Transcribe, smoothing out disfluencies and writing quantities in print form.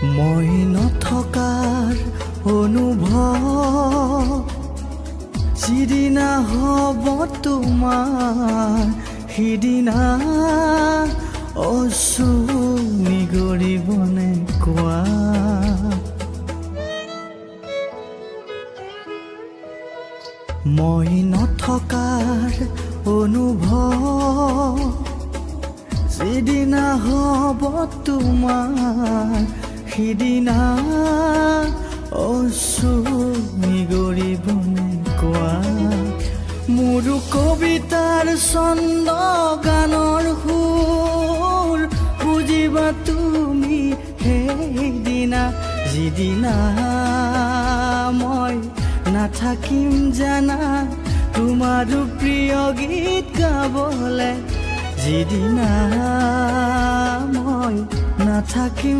মই নথকাৰ অনুভৱ যিদিনা হ'ব তোমাৰ সিদিনা অশ্ৰু নিগৰিবনে কোৱা। মই নথকাৰ অনুভৱ যিদিনা হ'ব তোমাৰ সিদিনা অশ্ৰু নিগৰিবনে কোৱা। মোৰ কবিতাৰ ছন্দ গানৰ সুৰ বুজিবা তুমি সেইদিনা যিদিনা মই নাথাকিম জানা তোমাৰ প্ৰিয় গীত গাবলে। যিদিনা মই নাথাকিম